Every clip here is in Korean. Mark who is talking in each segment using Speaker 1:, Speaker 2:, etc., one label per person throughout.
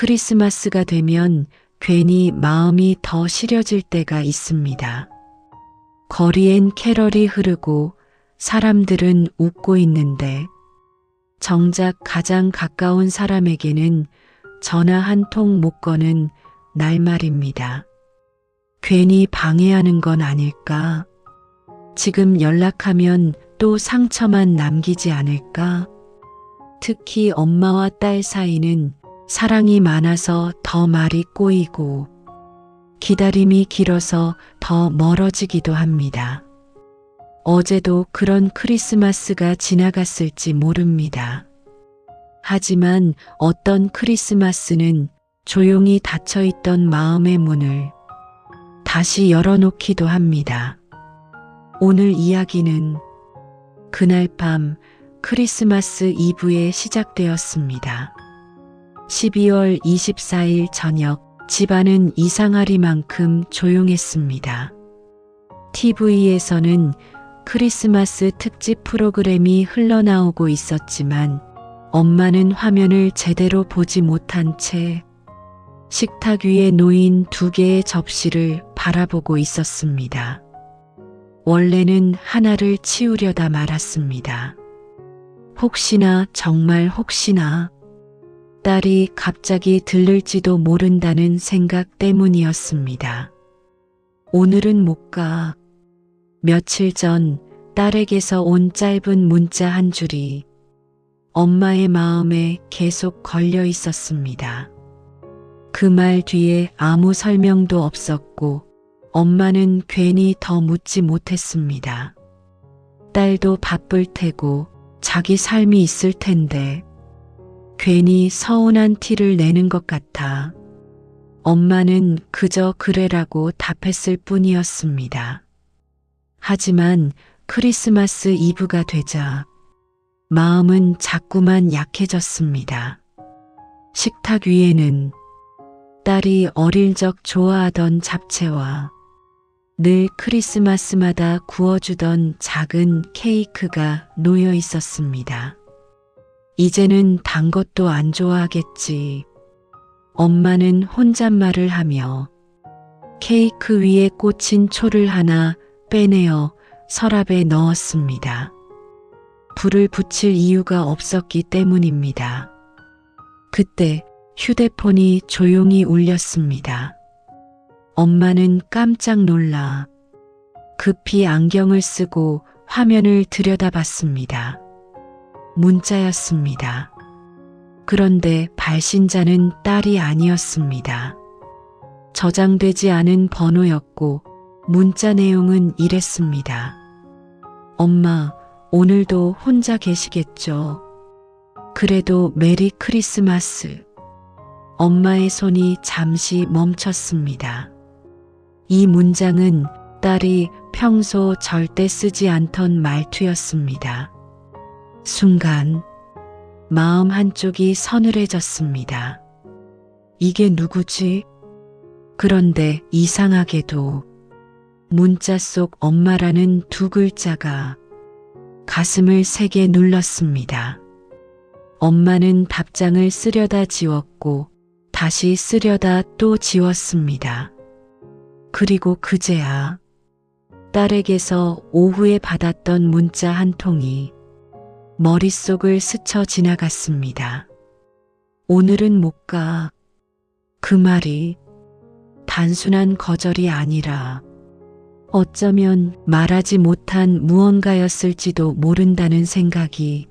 Speaker 1: 크리스마스가 되면 괜히 마음이 더 시려질 때가 있습니다. 거리엔 캐럴이 흐르고 사람들은 웃고 있는데 정작 가장 가까운 사람에게는 전화 한 통 못 거는 날 말입니다. 괜히 방해하는 건 아닐까? 지금 연락하면 또 상처만 남기지 않을까? 특히 엄마와 딸 사이는 사랑이 많아서 더 말이 꼬이고 기다림이 길어서 더 멀어지기도 합니다. 어제도 그런 크리스마스가 지나갔을지 모릅니다. 하지만 어떤 크리스마스는 조용히 닫혀있던 마음의 문을 다시 열어놓기도 합니다. 오늘 이야기는 그날 밤 크리스마스 이브에 시작되었습니다. 12월 24일 저녁 집안은 이상하리만큼 조용했습니다. TV에서는 크리스마스 특집 프로그램이 흘러나오고 있었지만 엄마는 화면을 제대로 보지 못한 채 식탁 위에 놓인 2개의 접시를 바라보고 있었습니다. 원래는 하나를 치우려다 말았습니다. 혹시나 정말 혹시나 딸이 갑자기 들를지도 모른다는 생각 때문이었습니다. 오늘은 못 가. 며칠 전 딸에게서 온 짧은 문자 한 줄이 엄마의 마음에 계속 걸려 있었습니다. 그 말 뒤에 아무 설명도 없었고 엄마는 괜히 더 묻지 못했습니다. 딸도 바쁠 테고 자기 삶이 있을 텐데 괜히 서운한 티를 내는 것 같아 엄마는 그저 그래라고 답했을 뿐이었습니다. 하지만 크리스마스 이브가 되자 마음은 자꾸만 약해졌습니다. 식탁 위에는 딸이 어릴 적 좋아하던 잡채와 늘 크리스마스마다 구워주던 작은 케이크가 놓여 있었습니다. 이제는 단 것도 안 좋아하겠지. 엄마는 혼잣말을 하며 케이크 위에 꽂힌 초를 하나 빼내어 서랍에 넣었습니다. 불을 붙일 이유가 없었기 때문입니다. 그때 휴대폰이 조용히 울렸습니다. 엄마는 깜짝 놀라 급히 안경을 쓰고 화면을 들여다봤습니다. 문자였습니다. 그런데 발신자는 딸이 아니었습니다. 저장되지 않은 번호였고 문자 내용은 이랬습니다. 엄마, 오늘도 혼자 계시겠죠? 그래도 메리 크리스마스. 엄마의 손이 잠시 멈췄습니다. 이 문장은 딸이 평소 절대 쓰지 않던 말투였습니다. 순간 마음 한쪽이 서늘해졌습니다. 이게 누구지? 그런데 이상하게도 문자 속 엄마라는 2글자가 가슴을 세게 눌렀습니다. 엄마는 답장을 쓰려다 지웠고 다시 쓰려다 또 지웠습니다. 그리고 그제야 딸에게서 오후에 받았던 문자 한 통이 머릿속을 스쳐 지나갔습니다. 오늘은 못 가. 그 말이 단순한 거절이 아니라 어쩌면 말하지 못한 무언가였을지도 모른다는 생각이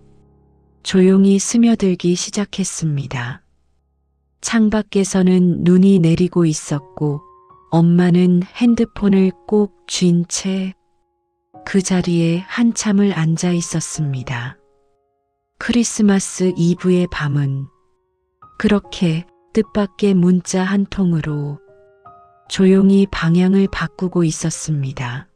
Speaker 1: 조용히 스며들기 시작했습니다. 창밖에서는 눈이 내리고 있었고 엄마는 핸드폰을 꼭 쥔 채 그 자리에 한참을 앉아 있었습니다. 크리스마스 이브의 밤은 그렇게 뜻밖의 문자 한 통으로 조용히 방향을 바꾸고 있었습니다.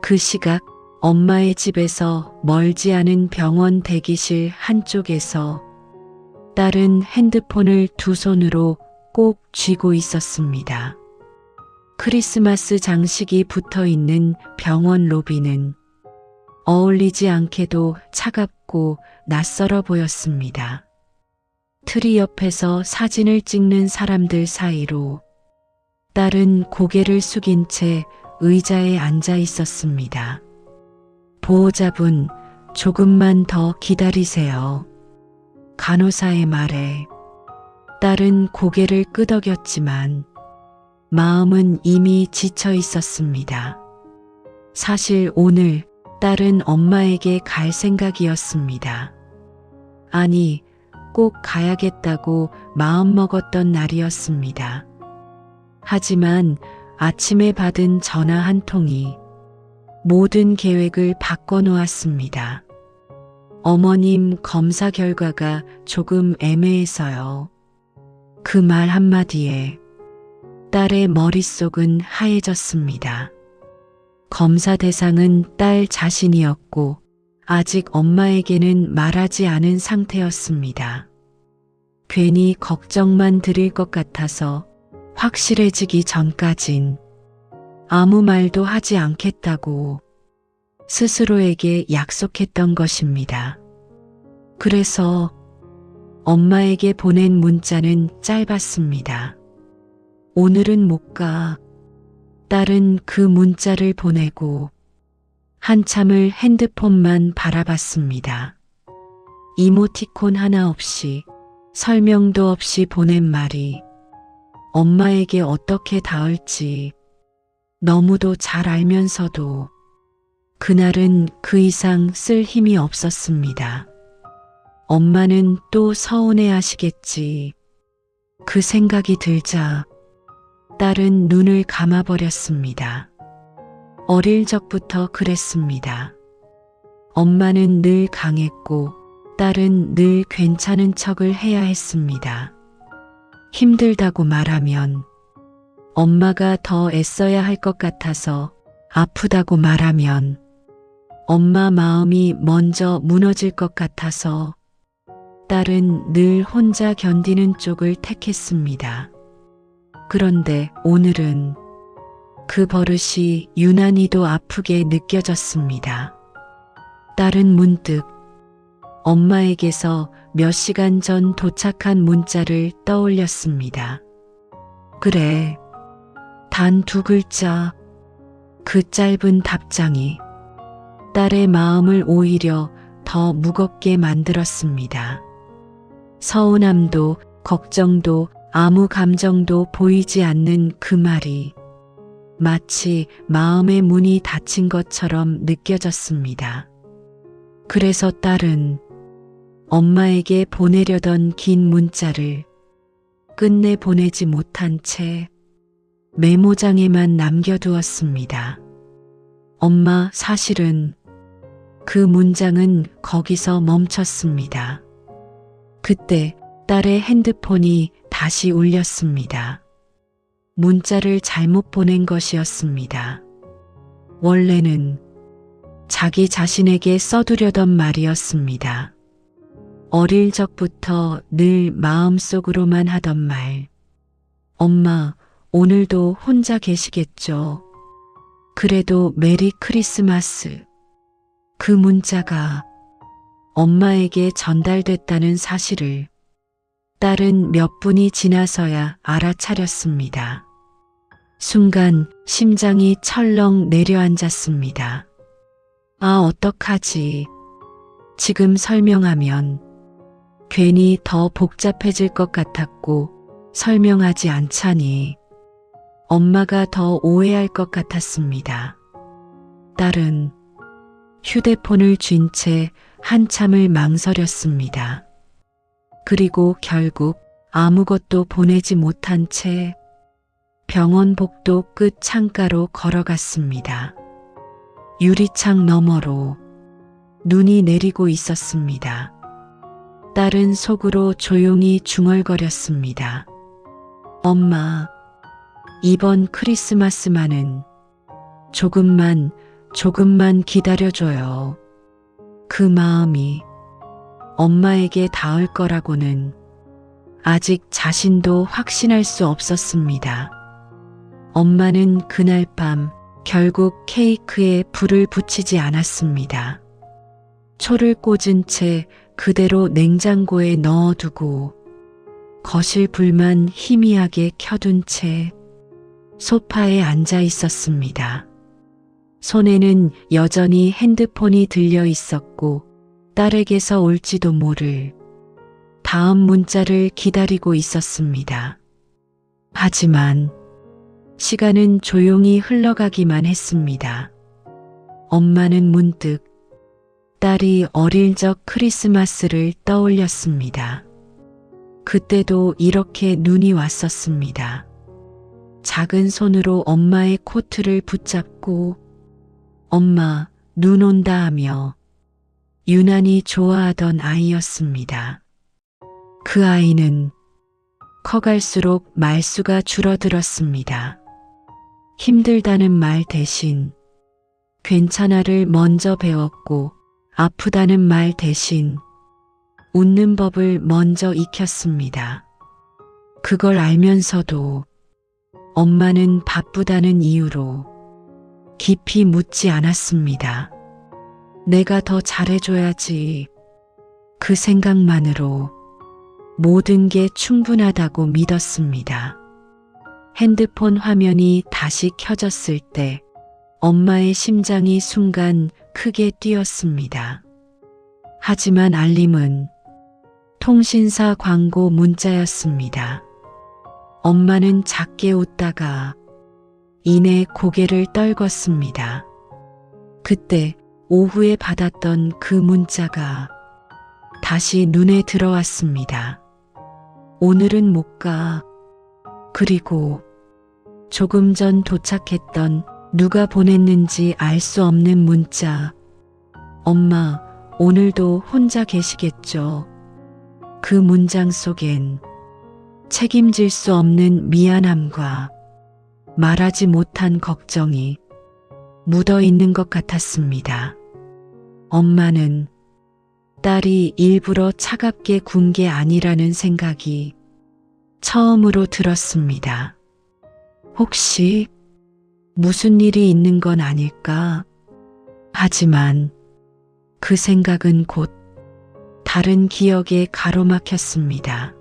Speaker 1: 그 시각 엄마의 집에서 멀지 않은 병원 대기실 한쪽에서 딸은 핸드폰을 2손으로 꼭 쥐고 있었습니다. 크리스마스 장식이 붙어 있는 병원 로비는 어울리지 않게도 차갑고 낯설어 보였습니다. 트리 옆에서 사진을 찍는 사람들 사이로 딸은 고개를 숙인 채 의자에 앉아 있었습니다. 보호자분, 조금만 더 기다리세요. 간호사의 말에 딸은 고개를 끄덕였지만 마음은 이미 지쳐 있었습니다. 사실 오늘 딸은 엄마에게 갈 생각이었습니다. 아니, 꼭 가야겠다고 마음먹었던 날이었습니다. 하지만 아침에 받은 전화 한 통이 모든 계획을 바꿔놓았습니다. 어머님 검사 결과가 조금 애매해서요. 그 말 한마디에 딸의 머릿속은 하얘졌습니다. 검사 대상은 딸 자신이었고 아직 엄마에게는 말하지 않은 상태였습니다. 괜히 걱정만 드릴 것 같아서 확실해지기 전까진 아무 말도 하지 않겠다고 스스로에게 약속했던 것입니다. 그래서 엄마에게 보낸 문자는 짧았습니다. 오늘은 못 가. 딸은 그 문자를 보내고 한참을 핸드폰만 바라봤습니다. 이모티콘 하나 없이 설명도 없이 보낸 말이 엄마에게 어떻게 닿을지 너무도 잘 알면서도 그날은 그 이상 쓸 힘이 없었습니다. 엄마는 또 서운해 하시겠지. 그 생각이 들자 딸은 눈을 감아버렸습니다. 어릴 적부터 그랬습니다. 엄마는 늘 강했고 딸은 늘 괜찮은 척을 해야 했습니다. 힘들다고 말하면 엄마가 더 애써야 할 것 같아서, 아프다고 말하면 엄마 마음이 먼저 무너질 것 같아서 딸은 늘 혼자 견디는 쪽을 택했습니다. 그런데 오늘은 그 버릇이 유난히도 아프게 느껴졌습니다. 딸은 문득 엄마에게서 몇 시간 전 도착한 문자를 떠올렸습니다. 그래, 단 2글자. 그 짧은 답장이 딸의 마음을 오히려 더 무겁게 만들었습니다. 서운함도 걱정도 아무 감정도 보이지 않는 그 말이 마치 마음의 문이 닫힌 것처럼 느껴졌습니다. 그래서 딸은 엄마에게 보내려던 긴 문자를 끝내 보내지 못한 채 메모장에만 남겨두었습니다. 엄마, 사실은 그 문장은 거기서 멈췄습니다. 그때 딸의 핸드폰이 다시 울렸습니다. 문자를 잘못 보낸 것이었습니다. 원래는 자기 자신에게 써두려던 말이었습니다. 어릴 적부터 늘 마음속으로만 하던 말. 엄마, 오늘도 혼자 계시겠죠? 그래도 메리 크리스마스. 그 문자가 엄마에게 전달됐다는 사실을 딸은 몇 분이 지나서야 알아차렸습니다. 순간 심장이 철렁 내려앉았습니다. 아, 어떡하지? 지금 설명하면 괜히 더 복잡해질 것 같았고, 설명하지 않자니 엄마가 더 오해할 것 같았습니다. 딸은 휴대폰을 쥔 채 한참을 망설였습니다. 그리고 결국 아무것도 보내지 못한 채 병원 복도 끝 창가로 걸어갔습니다. 유리창 너머로 눈이 내리고 있었습니다. 딸은 속으로 조용히 중얼거렸습니다. 엄마, 이번 크리스마스만은 조금만 기다려줘요. 그 마음이 엄마에게 닿을 거라고는 아직 자신도 확신할 수 없었습니다. 엄마는 그날 밤 결국 케이크에 불을 붙이지 않았습니다. 초를 꽂은 채 그대로 냉장고에 넣어두고 거실 불만 희미하게 켜둔 채 소파에 앉아 있었습니다. 손에는 여전히 핸드폰이 들려 있었고 딸에게서 올지도 모를 다음 문자를 기다리고 있었습니다. 하지만 시간은 조용히 흘러가기만 했습니다. 엄마는 문득 딸이 어릴 적 크리스마스를 떠올렸습니다. 그때도 이렇게 눈이 왔었습니다. 작은 손으로 엄마의 코트를 붙잡고 엄마, 눈 온다 하며 유난히 좋아하던 아이였습니다. 그 아이는 커갈수록 말수가 줄어들었습니다. 힘들다는 말 대신 괜찮아를 먼저 배웠고 아프다는 말 대신 웃는 법을 먼저 익혔습니다. 그걸 알면서도 엄마는 바쁘다는 이유로 깊이 묻지 않았습니다. 내가 더 잘해줘야지. 그 생각만으로 모든 게 충분하다고 믿었습니다. 핸드폰 화면이 다시 켜졌을 때 엄마의 심장이 순간 크게 뛰었습니다. 하지만 알림은 통신사 광고 문자였습니다. 엄마는 작게 웃다가 이내 고개를 떨궜습니다. 그때 오후에 받았던 그 문자가 다시 눈에 들어왔습니다. 오늘은 못 가. 그리고 조금 전 도착했던 누가 보냈는지 알 수 없는 문자. 엄마, 오늘도 혼자 계시겠죠? 그 문장 속엔 책임질 수 없는 미안함과 말하지 못한 걱정이 묻어 있는 것 같았습니다. 엄마는 딸이 일부러 차갑게 군 게 아니라는 생각이 처음으로 들었습니다. 혹시 무슨 일이 있는 건 아닐까? 하지만 그 생각은 곧 다른 기억에 가로막혔습니다.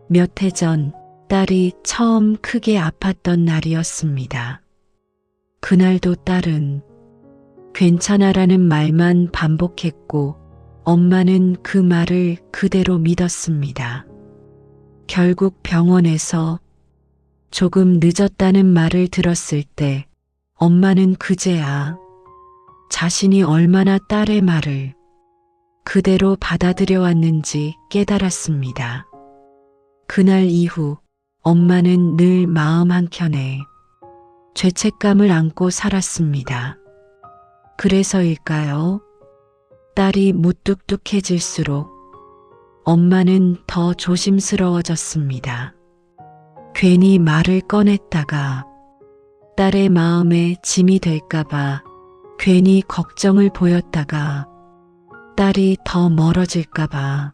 Speaker 1: 몇 해 전 딸이 처음 크게 아팠던 날이었습니다. 그날도 딸은 괜찮아라는 말만 반복했고 엄마는 그 말을 그대로 믿었습니다. 결국 병원에서 조금 늦었다는 말을 들었을 때 엄마는 그제야 자신이 얼마나 딸의 말을 그대로 받아들여 왔는지 깨달았습니다. 그날 이후 엄마는 늘 마음 한켠에 죄책감을 안고 살았습니다. 그래서일까요? 딸이 무뚝뚝해질수록 엄마는 더 조심스러워졌습니다. 괜히 말을 꺼냈다가 딸의 마음에 짐이 될까봐 괜히 걱정을 보였다가 딸이 더 멀어질까봐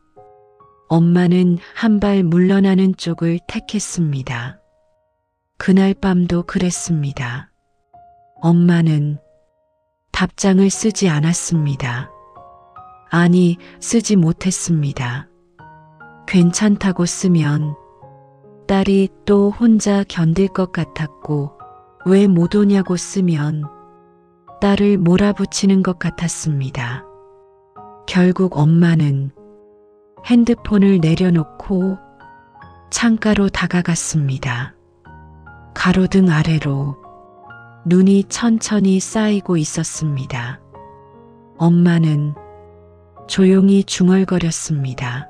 Speaker 1: 엄마는 한 발 물러나는 쪽을 택했습니다. 그날 밤도 그랬습니다. 엄마는 답장을 쓰지 않았습니다. 아니, 쓰지 못했습니다. 괜찮다고 쓰면 딸이 또 혼자 견딜 것 같았고 왜 못 오냐고 쓰면 딸을 몰아붙이는 것 같았습니다. 결국 엄마는 핸드폰을 내려놓고 창가로 다가갔습니다. 가로등 아래로 눈이 천천히 쌓이고 있었습니다. 엄마는 조용히 중얼거렸습니다.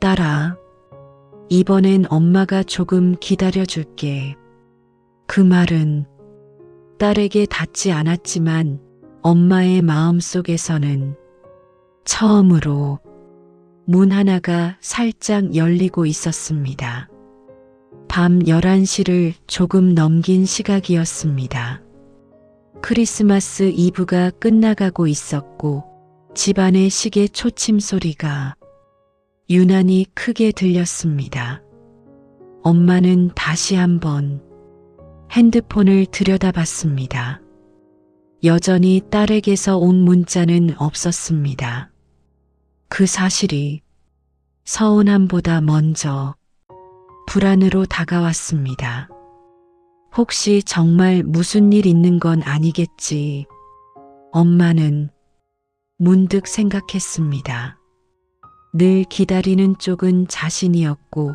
Speaker 1: 딸아, 이번엔 엄마가 조금 기다려줄게. 그 말은 딸에게 닿지 않았지만 엄마의 마음속에서는 처음으로 문 하나가 살짝 열리고 있었습니다. 밤 11시를 조금 넘긴 시각이었습니다. 크리스마스 이브가 끝나가고 있었고 집안의 시계 초침 소리가 유난히 크게 들렸습니다. 엄마는 다시 한번 핸드폰을 들여다봤습니다. 여전히 딸에게서 온 문자는 없었습니다. 그 사실이 서운함보다 먼저 불안으로 다가왔습니다. 혹시 정말 무슨 일 있는 건 아니겠지. 엄마는 문득 생각했습니다. 늘 기다리는 쪽은 자신이었고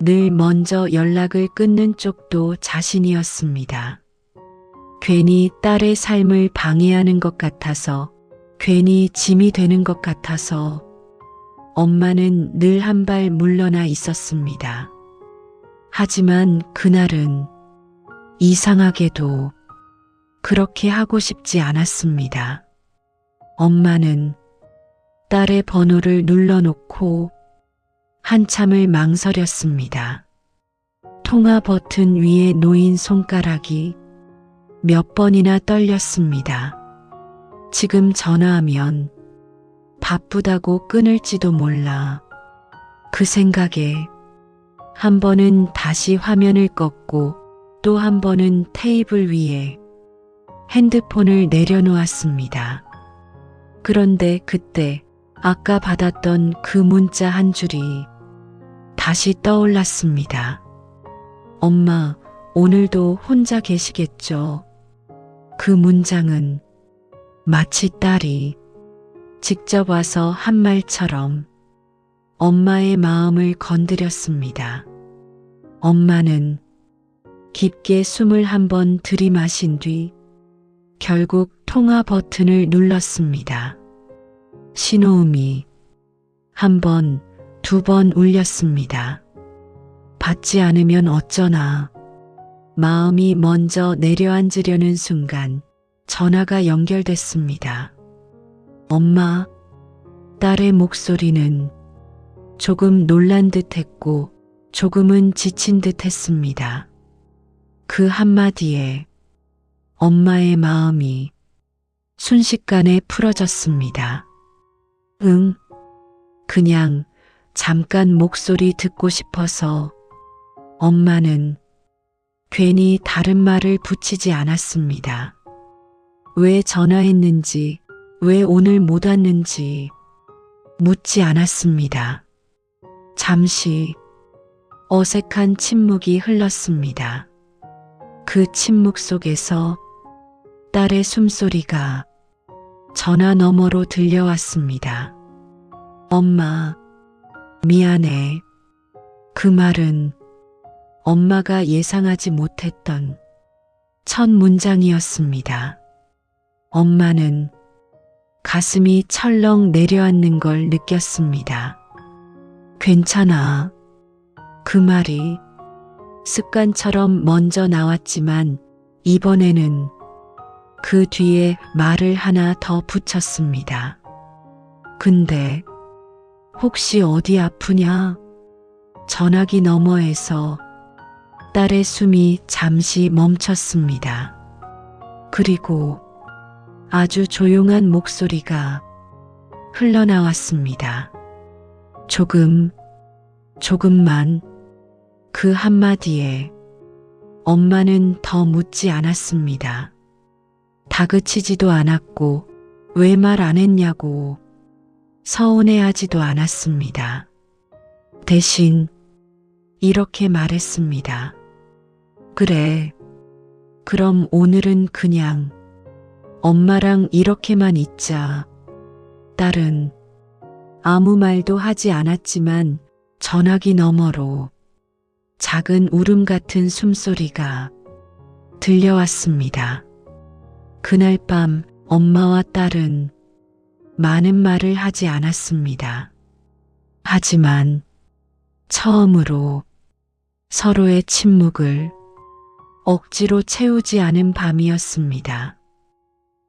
Speaker 1: 늘 먼저 연락을 끊는 쪽도 자신이었습니다. 괜히 딸의 삶을 방해하는 것 같아서, 괜히 짐이 되는 것 같아서 엄마는 늘 한 발 물러나 있었습니다. 하지만 그날은 이상하게도 그렇게 하고 싶지 않았습니다. 엄마는 딸의 번호를 눌러놓고 한참을 망설였습니다. 통화 버튼 위에 놓인 손가락이 몇 번이나 떨렸습니다. 지금 전화하면 바쁘다고 끊을지도 몰라. 그 생각에 한 번은 다시 화면을 껐고 또 한 번은 테이블 위에 핸드폰을 내려놓았습니다. 그런데 그때 아까 받았던 그 문자 한 줄이 다시 떠올랐습니다. 엄마, 오늘도 혼자 계시겠죠? 그 문장은 마치 딸이 직접 와서 한 말처럼 엄마의 마음을 건드렸습니다. 엄마는 깊게 숨을 한 번 들이마신 뒤 결국 통화 버튼을 눌렀습니다. 신호음이 한 번, 두 번 울렸습니다. 받지 않으면 어쩌나. 마음이 먼저 내려앉으려는 순간 전화가 연결됐습니다. 엄마, 딸의 목소리는 조금 놀란 듯 했고 조금은 지친 듯 했습니다. 그 한마디에 엄마의 마음이 순식간에 풀어졌습니다. 응, 그냥 잠깐 목소리 듣고 싶어서. 엄마는 괜히 다른 말을 붙이지 않았습니다. 왜 전화했는지, 왜 오늘 못 왔는지 묻지 않았습니다. 잠시 어색한 침묵이 흘렀습니다. 그 침묵 속에서 딸의 숨소리가 전화 너머로 들려왔습니다. 엄마, 미안해. 그 말은 엄마가 예상하지 못했던 첫 문장이었습니다. 엄마는 가슴이 철렁 내려앉는 걸 느꼈습니다. 괜찮아. 그 말이 습관처럼 먼저 나왔지만 이번에는 그 뒤에 말을 하나 더 붙였습니다. 근데 혹시 어디 아프냐? 전화기 너머에서 딸의 숨이 잠시 멈췄습니다. 그리고 아주 조용한 목소리가 흘러나왔습니다. 조금만. 그 한마디에 엄마는 더 묻지 않았습니다. 다그치지도 않았고 왜 말 안 했냐고 서운해하지도 않았습니다. 대신 이렇게 말했습니다. 그래, 그럼 오늘은 그냥 엄마랑 이렇게만 있자. 딸은 아무 말도 하지 않았지만 전화기 너머로 작은 울음 같은 숨소리가 들려왔습니다. 그날 밤 엄마와 딸은 많은 말을 하지 않았습니다. 하지만 처음으로 서로의 침묵을 억지로 채우지 않은 밤이었습니다.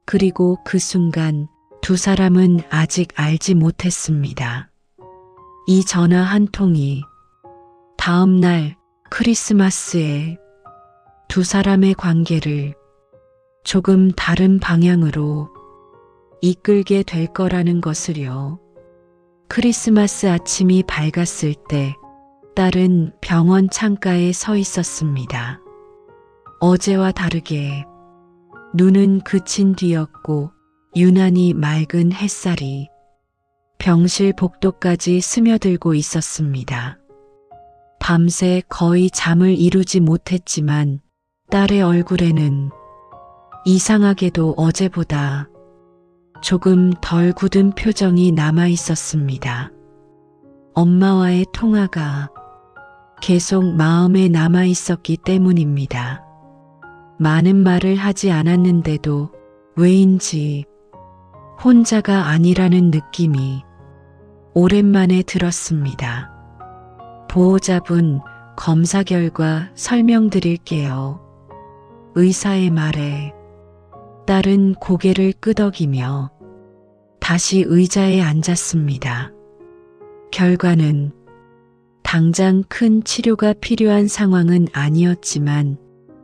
Speaker 1: 그리고 그 순간 두 사람은 아직 알지 못했습니다. 이 전화 한 통이 다음 날 크리스마스에 두 사람의 관계를 조금 다른 방향으로 이끌게 될 거라는 것을요. 크리스마스 아침이 밝았을 때 딸은 병원 창가에 서 있었습니다. 어제와 다르게 눈은 그친 뒤였고 유난히 맑은 햇살이 병실 복도까지 스며들고 있었습니다. 밤새 거의 잠을 이루지 못했지만 딸의 얼굴에는 이상하게도 어제보다 조금 덜 굳은 표정이 남아 있었습니다. 엄마와의 통화가 계속 마음에 남아 있었기 때문입니다. 많은 말을 하지 않았는데도 왜인지 혼자가 아니라는 느낌이 오랜만에 들었습니다. 보호자분, 검사 결과 설명드릴게요. 의사의 말에 딸은 고개를 끄덕이며 다시 의자에 앉았습니다. 결과는 당장 큰 치료가 필요한 상황은 아니었지만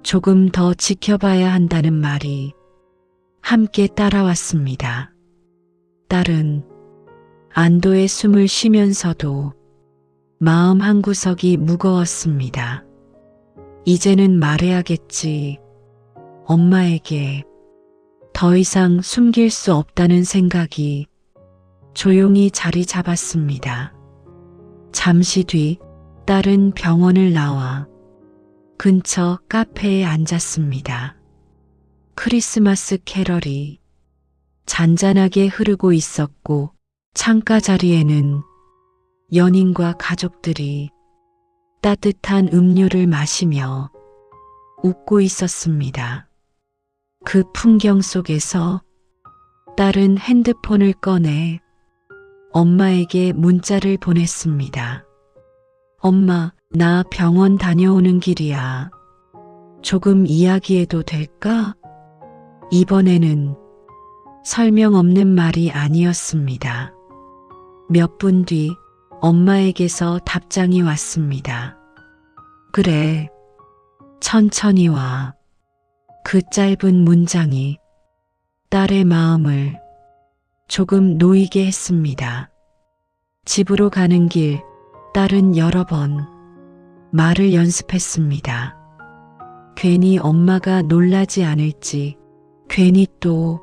Speaker 1: 조금 더 지켜봐야 한다는 말이 함께 따라왔습니다. 딸은 안도의 숨을 쉬면서도 마음 한구석이 무거웠습니다. 이제는 말해야겠지. 엄마에게 더 이상 숨길 수 없다는 생각이 조용히 자리 잡았습니다. 잠시 뒤 딸은 병원을 나와 근처 카페에 앉았습니다. 크리스마스 캐럴이 잔잔하게 흐르고 있었고 창가 자리에는 연인과 가족들이 따뜻한 음료를 마시며 웃고 있었습니다. 그 풍경 속에서 딸은 핸드폰을 꺼내 엄마에게 문자를 보냈습니다. 엄마, 나 병원 다녀오는 길이야. 조금 이야기해도 될까? 이번에는 설명 없는 말이 아니었습니다. 몇 분 뒤 엄마에게서 답장이 왔습니다. 그래, 천천히 와. 그 짧은 문장이 딸의 마음을 조금 놓이게 했습니다. 집으로 가는 길, 딸은 여러 번 말을 연습했습니다. 괜히 엄마가 놀라지 않을지, 괜히 또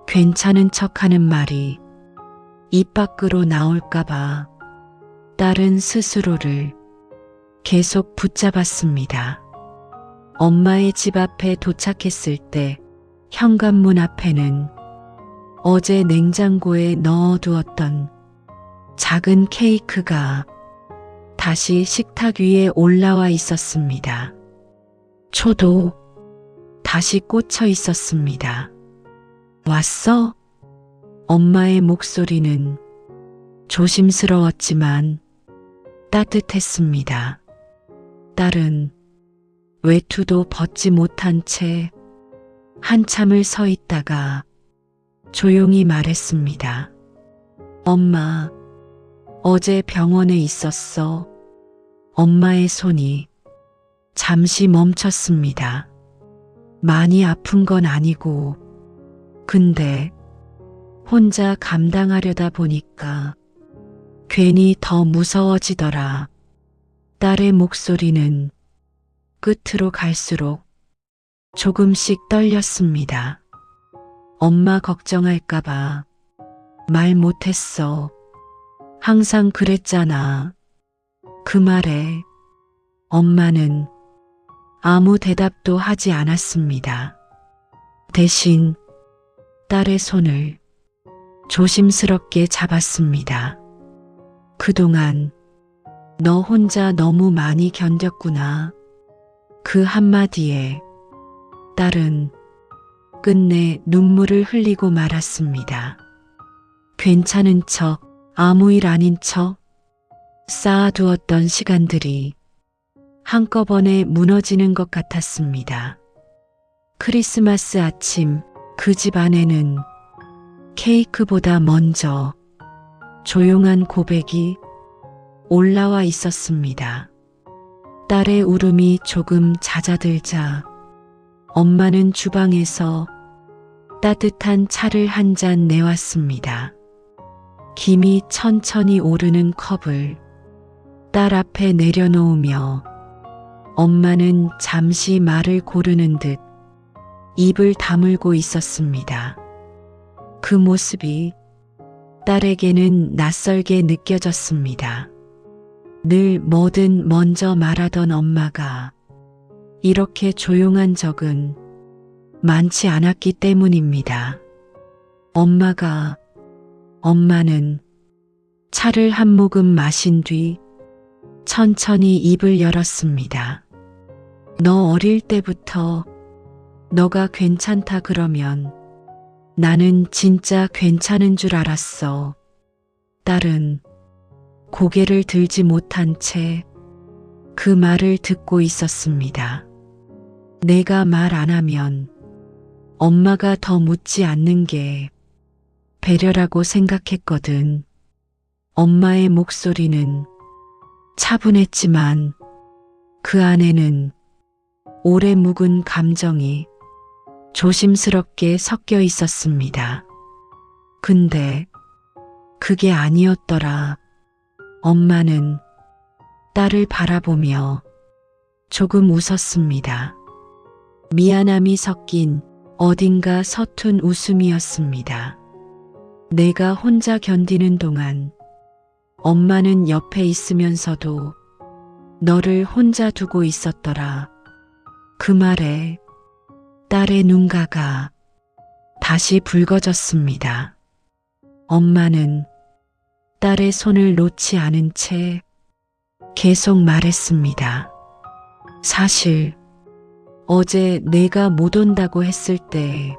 Speaker 1: 괜찮은 척하는 말이 입 밖으로 나올까봐 딸은 스스로를 계속 붙잡았습니다. 엄마의 집 앞에 도착했을 때 현관문 앞에는 어제 냉장고에 넣어두었던 작은 케이크가 다시 식탁 위에 올라와 있었습니다. 초도 다시 꽂혀 있었습니다. 왔어? 엄마의 목소리는 조심스러웠지만 따뜻했습니다. 딸은 외투도 벗지 못한 채 한참을 서 있다가 조용히 말했습니다. 엄마, 어제 병원에 있었어. 엄마의 손이 잠시 멈췄습니다. 많이 아픈 건 아니고, 근데 혼자 감당하려다 보니까 괜히 더 무서워지더라. 딸의 목소리는 끝으로 갈수록 조금씩 떨렸습니다. 엄마 걱정할까봐 말 못했어. 항상 그랬잖아. 그 말에 엄마는 아무 대답도 하지 않았습니다. 대신 딸의 손을 조심스럽게 잡았습니다. 그동안 너 혼자 너무 많이 견뎠구나. 그 한마디에 딸은 끝내 눈물을 흘리고 말았습니다. 괜찮은 척, 아무 일 아닌 척 쌓아두었던 시간들이 한꺼번에 무너지는 것 같았습니다. 크리스마스 아침 그 집 안에는 케이크보다 먼저 조용한 고백이 올라와 있었습니다. 딸의 울음이 조금 잦아들자 엄마는 주방에서 따뜻한 차를 한 잔 내왔습니다. 김이 천천히 오르는 컵을 딸 앞에 내려놓으며 엄마는 잠시 말을 고르는 듯 입을 다물고 있었습니다. 그 모습이 딸에게는 낯설게 느껴졌습니다. 늘 뭐든 먼저 말하던 엄마가 이렇게 조용한 적은 많지 않았기 때문입니다. 엄마는 차를 한 모금 마신 뒤 천천히 입을 열었습니다. 너 어릴 때부터 너가 괜찮다 그러면 나는 진짜 괜찮은 줄 알았어. 딸은 고개를 들지 못한 채 그 말을 듣고 있었습니다. 내가 말 안 하면 엄마가 더 묻지 않는 게 배려라고 생각했거든. 엄마의 목소리는 차분했지만 그 안에는 오래 묵은 감정이 조심스럽게 섞여 있었습니다. 근데 그게 아니었더라. 엄마는 딸을 바라보며 조금 웃었습니다. 미안함이 섞인 어딘가 서툰 웃음이었습니다. 내가 혼자 견디는 동안 엄마는 옆에 있으면서도 너를 혼자 두고 있었더라. 그 말에 딸의 눈가가 다시 붉어졌습니다. 엄마는 딸의 손을 놓지 않은 채 계속 말했습니다. 사실 어제 내가 못 온다고 했을 때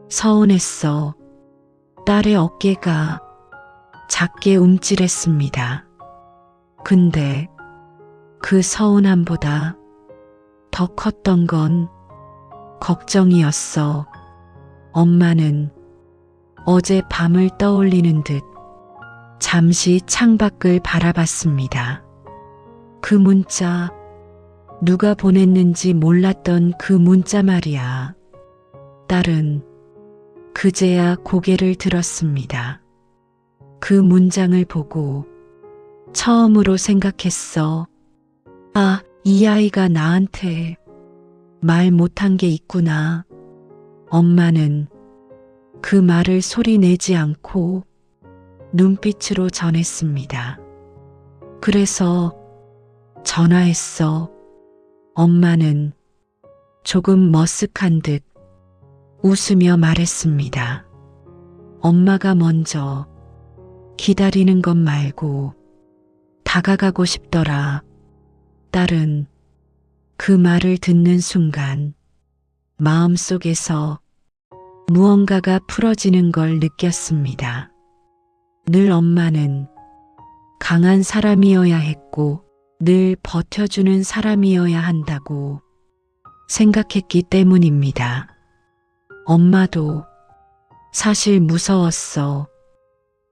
Speaker 1: 서운했어. 딸의 어깨가 작게 움찔했습니다. 근데 그 서운함보다 더 컸던 건 걱정이었어. 엄마는 어제 밤을 떠올리는 듯 잠시 창밖을 바라봤습니다. 그 문자, 누가 보냈는지 몰랐던 그 문자 말이야. 딸은 그제야 고개를 들었습니다. 그 문장을 보고 처음으로 생각했어. 아, 이 아이가 나한테 말 못한 게 있구나. 엄마는 그 말을 소리 내지 않고 눈빛으로 전했습니다. 그래서 전화했어. 엄마는 조금 머쓱한 듯 웃으며 말했습니다. 엄마가 먼저 기다리는 것 말고 다가가고 싶더라. 딸은 그 말을 듣는 순간 마음속에서 무언가가 풀어지는 걸 느꼈습니다. 늘 엄마는 강한 사람이어야 했고 늘 버텨주는 사람이어야 한다고 생각했기 때문입니다. 엄마도 사실 무서웠어.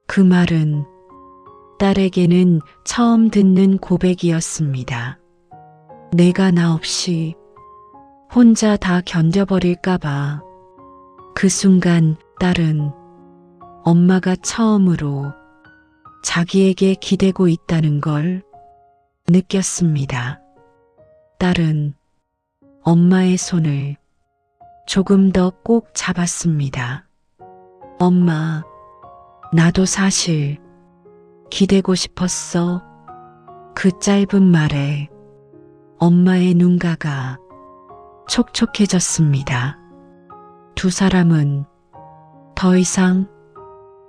Speaker 1: 그 말은 딸에게는 처음 듣는 고백이었습니다. 내가 나 없이 혼자 다 견뎌버릴까봐. 그 순간 딸은 엄마가 처음으로 자기에게 기대고 있다는 걸 느꼈습니다. 딸은 엄마의 손을 조금 더 꼭 잡았습니다. 엄마, 나도 사실 기대고 싶었어. 그 짧은 말에 엄마의 눈가가 촉촉해졌습니다. 두 사람은 더 이상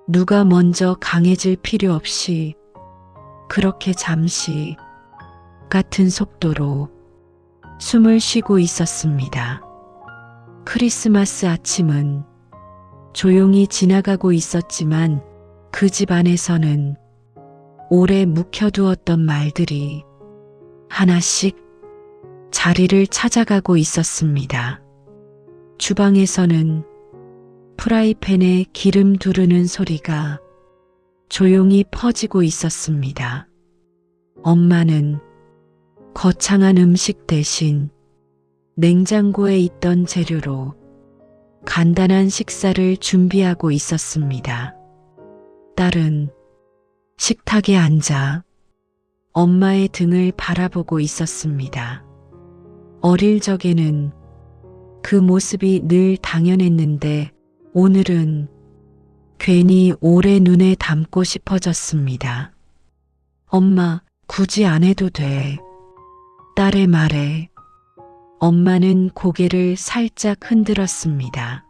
Speaker 1: 누가 먼저 강해질 필요 없이 그렇게 잠시 같은 속도로 숨을 쉬고 있었습니다. 크리스마스 아침은 조용히 지나가고 있었지만 그 집 안에서는 오래 묵혀두었던 말들이 하나씩 자리를 찾아가고 있었습니다. 주방에서는 프라이팬에 기름 두르는 소리가 조용히 퍼지고 있었습니다. 엄마는 거창한 음식 대신 냉장고에 있던 재료로 간단한 식사를 준비하고 있었습니다. 딸은 식탁에 앉아 엄마의 등을 바라보고 있었습니다. 어릴 적에는 그 모습이 늘 당연했는데 오늘은 괜히 오래 눈에 담고 싶어졌습니다. 엄마, 굳이 안 해도 돼. 딸의 말에 엄마는 고개를 살짝 흔들었습니다.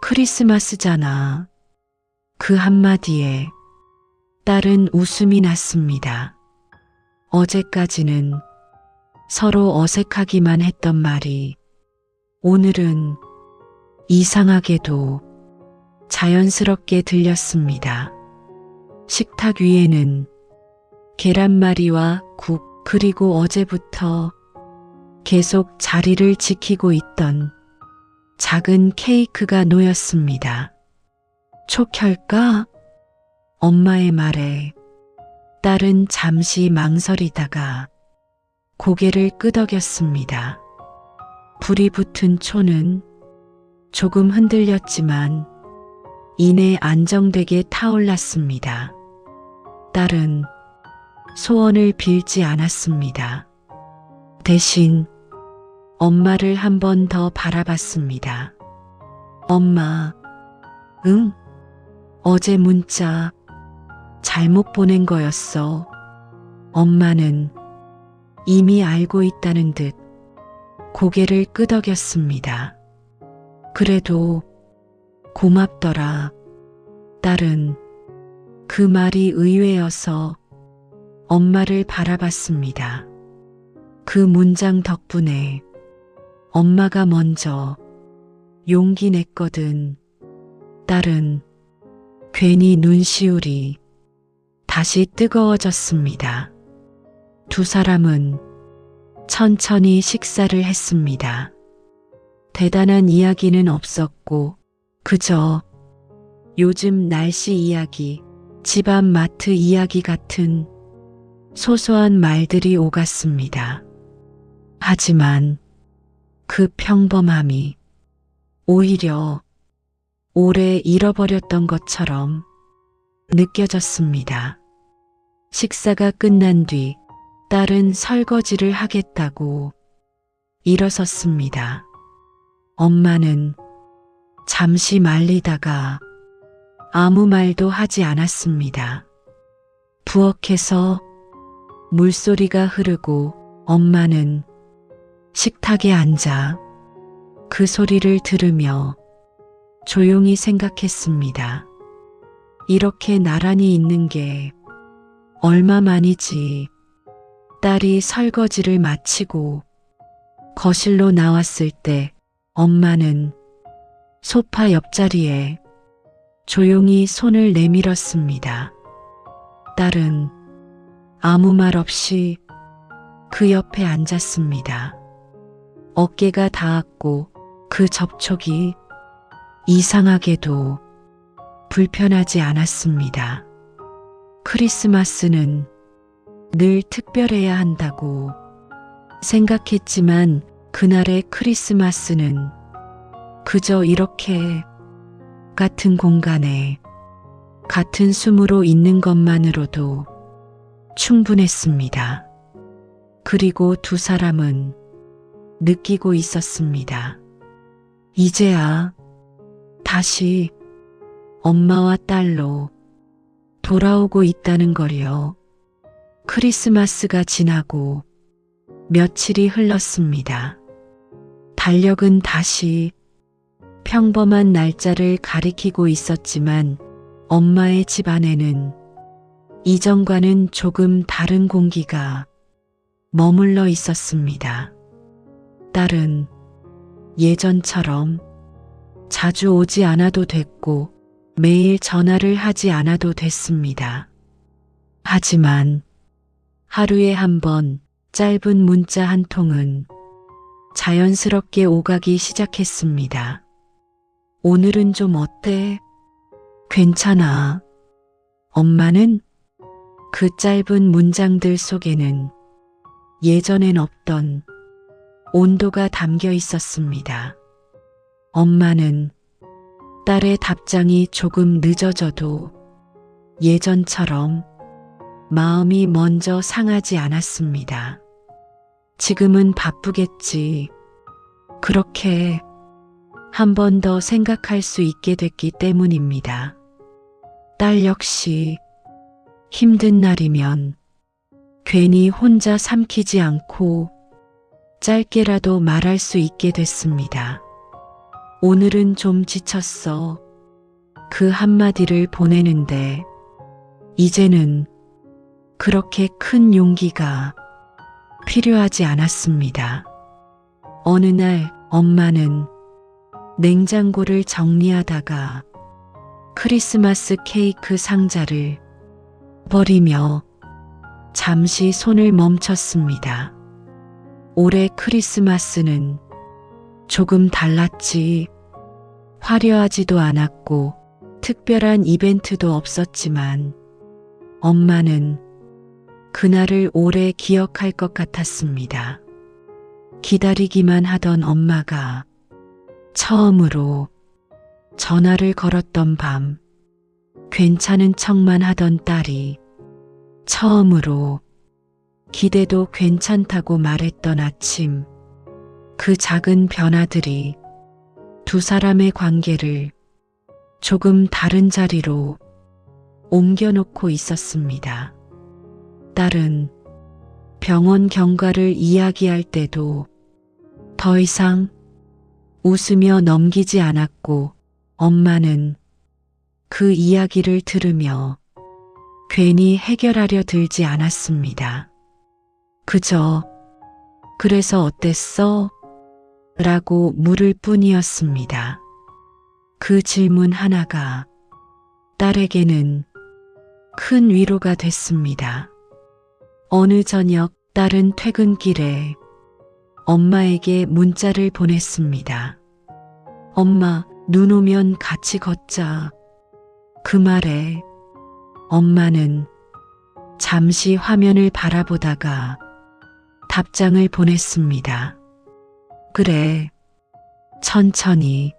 Speaker 1: 크리스마스잖아. 그 한마디에 딸은 웃음이 났습니다. 어제까지는 서로 어색하기만 했던 말이 오늘은 이상하게도 자연스럽게 들렸습니다. 식탁 위에는 계란말이와 국, 그리고 어제부터 계속 자리를 지키고 있던 작은 케이크가 놓였습니다. 초 켤까? 엄마의 말에 딸은 잠시 망설이다가 고개를 끄덕였습니다. 불이 붙은 초는 조금 흔들렸지만 이내 안정되게 타올랐습니다. 딸은 소원을 빌지 않았습니다. 대신 엄마를 한 번 더 바라봤습니다. 엄마, 응? 어제 문자 잘못 보낸 거였어. 엄마는 이미 알고 있다는 듯 고개를 끄덕였습니다. 그래도 고맙더라. 딸은 그 말이 의외여서 엄마를 바라봤습니다. 그 문장 덕분에 엄마가 먼저 용기 냈거든. 딸은 괜히 눈시울이 다시 뜨거워졌습니다. 두 사람은 천천히 식사를 했습니다. 대단한 이야기는 없었고 그저 요즘 날씨 이야기, 집 앞 마트 이야기 같은 소소한 말들이 오갔습니다. 하지만 그 평범함이 오히려 오래 잃어버렸던 것처럼 느껴졌습니다. 식사가 끝난 뒤 딸은 설거지를 하겠다고 일어섰습니다. 엄마는 잠시 말리다가 아무 말도 하지 않았습니다. 부엌에서 물소리가 흐르고 엄마는 식탁에 앉아 그 소리를 들으며 조용히 생각했습니다. 이렇게 나란히 있는 게 얼마만이지. 딸이 설거지를 마치고 거실로 나왔을 때 엄마는 소파 옆자리에 조용히 손을 내밀었습니다. 딸은 아무 말 없이 그 옆에 앉았습니다. 어깨가 닿았고 그 접촉이 이상하게도 불편하지 않았습니다. 크리스마스는 늘 특별해야 한다고 생각했지만 그날의 크리스마스는 그저 이렇게 같은 공간에 같은 숨으로 있는 것만으로도 충분했습니다. 그리고 두 사람은 느끼고 있었습니다. 이제야 다시 엄마와 딸로 돌아오고 있다는 걸요. 크리스마스가 지나고 며칠이 흘렀습니다. 달력은 다시 평범한 날짜를 가리키고 있었지만 엄마의 집 안에는 이전과는 조금 다른 공기가 머물러 있었습니다. 딸은 예전처럼 자주 오지 않아도 됐고 매일 전화를 하지 않아도 됐습니다. 하지만 하루에 한 번 짧은 문자 한 통은 자연스럽게 오가기 시작했습니다. 오늘은 좀 어때? 괜찮아. 엄마는 그 짧은 문장들 속에는 예전엔 없던 온도가 담겨 있었습니다. 엄마는 딸의 답장이 조금 늦어져도 예전처럼 마음이 먼저 상하지 않았습니다. 지금은 바쁘겠지. 그렇게 한 번 더 생각할 수 있게 됐기 때문입니다. 딸 역시 힘든 날이면 괜히 혼자 삼키지 않고 짧게라도 말할 수 있게 됐습니다. 오늘은 좀 지쳤어. 그 한마디를 보내는데 이제는 그렇게 큰 용기가 필요하지 않았습니다. 어느 날 엄마는 냉장고를 정리하다가 크리스마스 케이크 상자를 버리며 잠시 손을 멈췄습니다. 올해 크리스마스는 조금 달랐지. 화려하지도 않았고 특별한 이벤트도 없었지만 엄마는 그날을 오래 기억할 것 같았습니다. 기다리기만 하던 엄마가 처음으로 전화를 걸었던 밤, 괜찮은 척만 하던 딸이 처음으로 기대도 괜찮다고 말했던 아침, 그 작은 변화들이 두 사람의 관계를 조금 다른 자리로 옮겨놓고 있었습니다. 딸은 병원 경과를 이야기할 때도 더 이상 웃으며 넘기지 않았고 엄마는 그 이야기를 들으며 괜히 해결하려 들지 않았습니다. 그저 그래서 어땠어? 라고 물을 뿐이었습니다. 그 질문 하나가 딸에게는 큰 위로가 됐습니다. 어느 저녁 딸은 퇴근길에 엄마에게 문자를 보냈습니다. 엄마, 눈 오면 같이 걷자. 그 말에 엄마는 잠시 화면을 바라보다가 답장을 보냈습니다. 그래, 천천히.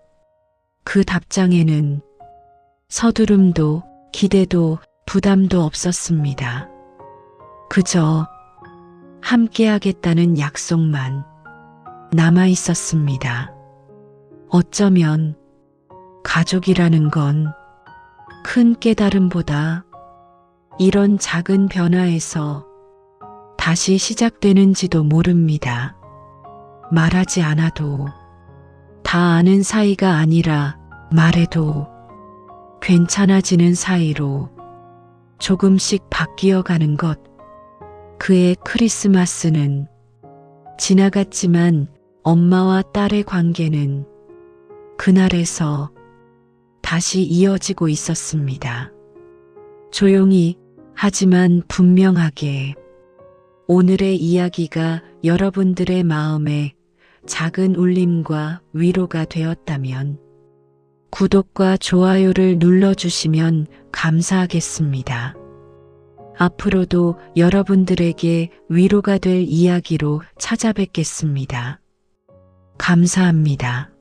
Speaker 1: 그 답장에는 서두름도 기대도 부담도 없었습니다. 그저 함께하겠다는 약속만 남아 있었습니다. 어쩌면 가족이라는 건 큰 깨달음보다 이런 작은 변화에서 다시 시작되는지도 모릅니다. 말하지 않아도 다 아는 사이가 아니라 말해도 괜찮아지는 사이로 조금씩 바뀌어가는 것. 그의 크리스마스는 지나갔지만 엄마와 딸의 관계는 그날에서 다시 이어지고 있었습니다. 조용히 하지만 분명하게 오늘의 이야기가 여러분들의 마음에 작은 울림과 위로가 되었다면 구독과 좋아요를 눌러주시면 감사하겠습니다. 앞으로도 여러분들에게 위로가 될 이야기로 찾아뵙겠습니다. 감사합니다.